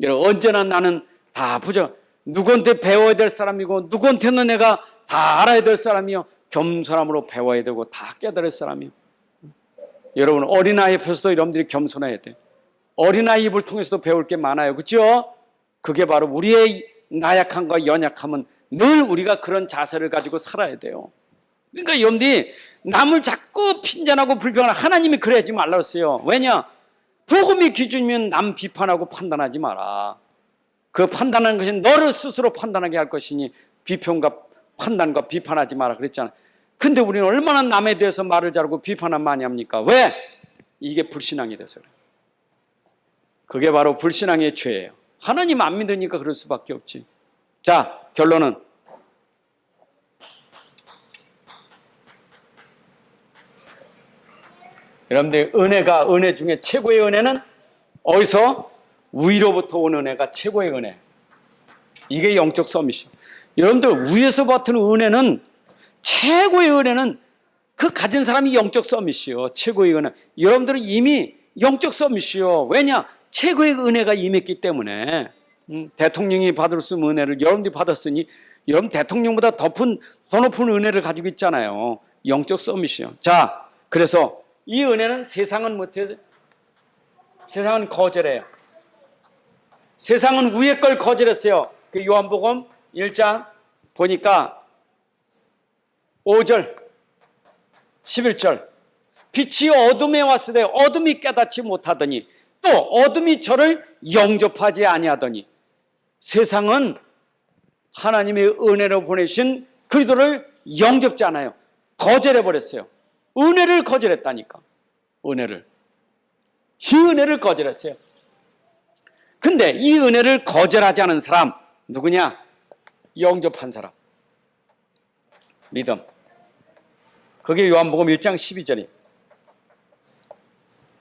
여러분, 언제나 나는 다 부정, 누구한테 배워야 될 사람이고 누구한테는 내가 다 알아야 될 사람이요. 겸손함으로 배워야 되고 다 깨달을 사람이요. 여러분, 어린아이 앞에서도 여러분들이 겸손해야 돼요. 어린아이 입을 통해서도 배울 게 많아요. 그렇죠? 그게 바로 우리의 나약함과 연약함은 늘 우리가 그런 자세를 가지고 살아야 돼요. 그러니까 여러분들이 남을 자꾸 핀잔하고 불평하는, 하나님이 그래야지 말라 그랬어요. 왜냐? 복음이 기준이면 남 비판하고 판단하지 마라. 그 판단하는 것이 너를 스스로 판단하게 할 것이니 비평과 판단과 비판하지 마라 그랬잖아요. 근데 우리는 얼마나 남에 대해서 말을 잘하고 비판을 많이 합니까? 왜? 이게 불신앙이 돼서 그래요. 그게 바로 불신앙의 죄예요. 하나님 안 믿으니까 그럴 수밖에 없지. 자, 결론은 여러분들, 은혜 중에 최고의 은혜는 어디서? 위로부터 온 은혜가 최고의 은혜. 이게 영적 서밋이죠. 여러분들, 위에서 받은 은혜는, 최고의 은혜는 그 가진 사람이 영적 서밋이요. 최고의 은혜. 여러분들은 이미 영적 서밋이요. 왜냐? 최고의 은혜가 임했기 때문에. 대통령이 받을 수 있는 은혜를 여러분들이 받았으니 여러분 대통령보다 더 높은 은혜를 가지고 있잖아요. 영적 서밋이요. 자, 그래서 이 은혜는 세상은 못해서, 세상은 거절해요. 세상은 위의 걸 거절했어요. 그 요한복음 1장 보니까 5절 11절, 빛이 어둠에 왔을 때 어둠이 깨닫지 못하더니 또 어둠이 저를 영접하지 아니하더니, 세상은 하나님의 은혜로 보내신 그리스도를 영접지 않아요. 거절해버렸어요. 은혜를 거절했다니까. 은혜를. 이 은혜를 거절했어요. 근데 이 은혜를 거절하지 않은 사람 누구냐? 영접한 사람. 믿음. 그게 요한복음 1장 12절이에요.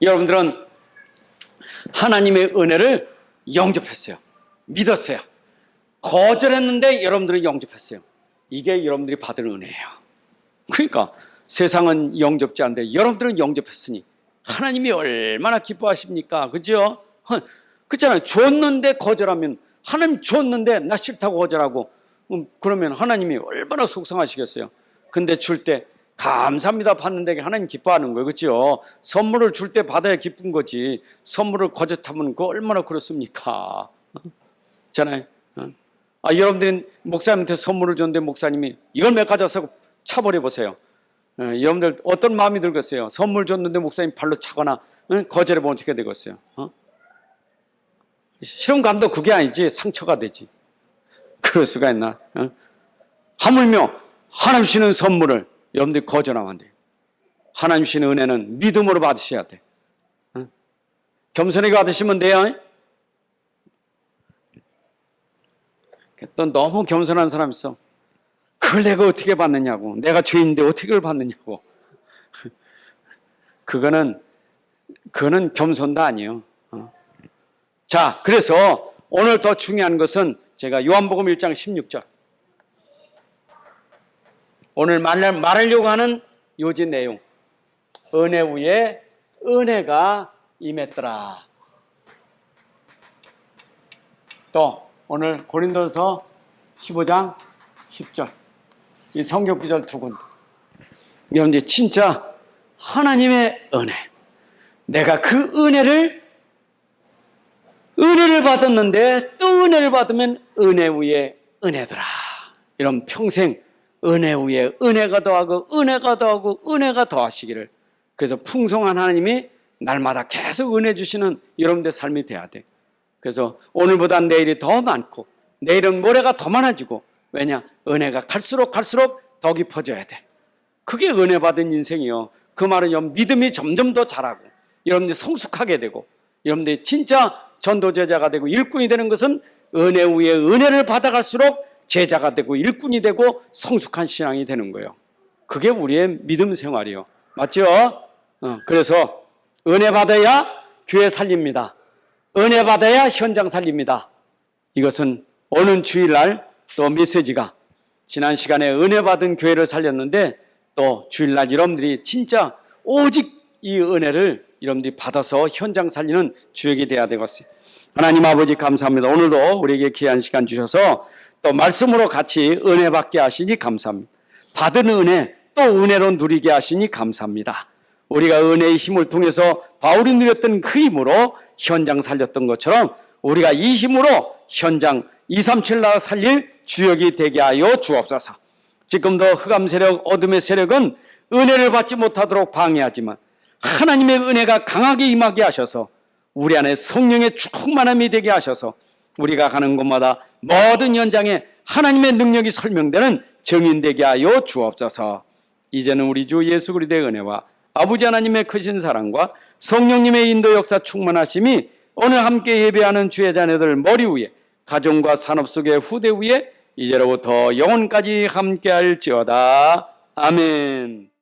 여러분들은 하나님의 은혜를 영접했어요. 믿었어요. 거절했는데 여러분들은 영접했어요. 이게 여러분들이 받은 은혜예요. 그러니까 세상은 영접지 않는데 여러분들은 영접했으니 하나님이 얼마나 기뻐하십니까? 그죠? 그렇잖아요. 줬는데 거절하면, 하나님 줬는데 나 싫다고 거절하고, 그러면 하나님이 얼마나 속상하시겠어요? 근데 줄 때 감사합니다 받는데 하나님 기뻐하는 거예요. 그렇죠? 선물을 줄 때 받아야 기쁜 거지, 선물을 거절하면 그거 얼마나 그렇습니까? 있잖아요. 여러분들이 목사님한테 선물을 줬는데 목사님이 이걸 몇 가져서 차버려 보세요. 여러분들 어떤 마음이 들겠어요? 선물 줬는데 목사님 발로 차거나 거절해보면 어떻게 되겠어요? 실험감도 그게 아니지, 상처가 되지. 그럴 수가 있나? 하물며 하나님 주시는 선물을 여러분들이 거절하면 안 돼요. 하나님 주시는 은혜는 믿음으로 받으셔야 돼. 겸손하게 받으시면 돼요. 또 너무 겸손한 사람 있어. 그걸 내가 어떻게 받느냐고, 내가 죄인인데 어떻게 그걸 받느냐고. 그거는 겸손도 아니에요. 자, 그래서 오늘 더 중요한 것은 제가 요한복음 1장 16절, 오늘 말하려고 하는 요지 내용. 은혜 위에 은혜가 임했더라. 또 오늘 고린도서 15장 10절 이 성경 구절 두 군데. 이제 진짜 하나님의 은혜. 내가 그 은혜를 받았는데 또 은혜를 받으면 은혜 위에 은혜더라. 이런 평생 은혜 위에 은혜가 더하고 은혜가 더하고 은혜가 더하시기를. 그래서 풍성한 하나님이 날마다 계속 은혜 주시는 여러분들 삶이 돼야 돼. 그래서 오늘보다 내일이 더 많고 내일은 모레가 더 많아지고, 왜냐? 은혜가 갈수록 더 깊어져야 돼. 그게 은혜 받은 인생이요. 그 말은 믿음이 점점 더 자라고 여러분들이 성숙하게 되고 여러분들이 진짜 전도제자가 되고 일꾼이 되는 것은 은혜 위에 은혜를 받아갈수록 제자가 되고 일꾼이 되고 성숙한 신앙이 되는 거예요. 그게 우리의 믿음 생활이요. 맞죠? 그래서 은혜 받아야 교회 살립니다. 은혜 받아야 현장 살립니다. 이것은 오는 주일날 또 메시지가 지난 시간에 은혜 받은 교회를 살렸는데 또 주일날 여러분들이 진짜 오직 이 은혜를 여러분들이 받아서 현장 살리는 주역이 되어야 되겠어요. 하나님 아버지 감사합니다. 오늘도 우리에게 귀한 시간 주셔서 또 말씀으로 같이 은혜 받게 하시니 감사합니다. 받은 은혜 또 은혜로 누리게 하시니 감사합니다. 우리가 은혜의 힘을 통해서 바울이 누렸던 그 힘으로 현장 살렸던 것처럼 우리가 이 힘으로 현장 237 나라 살릴 주역이 되게 하여 주옵소서. 지금도 흑암 세력, 어둠의 세력은 은혜를 받지 못하도록 방해하지만 하나님의 은혜가 강하게 임하게 하셔서 우리 안에 성령의 충만함이 되게 하셔서 우리가 가는 곳마다 모든 현장에 하나님의 능력이 설명되는 증인되게 하여 주옵소서. 이제는 우리 주 예수 그리스도의 은혜와 아버지 하나님의 크신 사랑과 성령님의 인도 역사 충만하심이 오늘 함께 예배하는 주의 자녀들 머리 위에, 가정과 산업 속의 후대 위에 이제로부터 영원까지 함께할지어다. 아멘.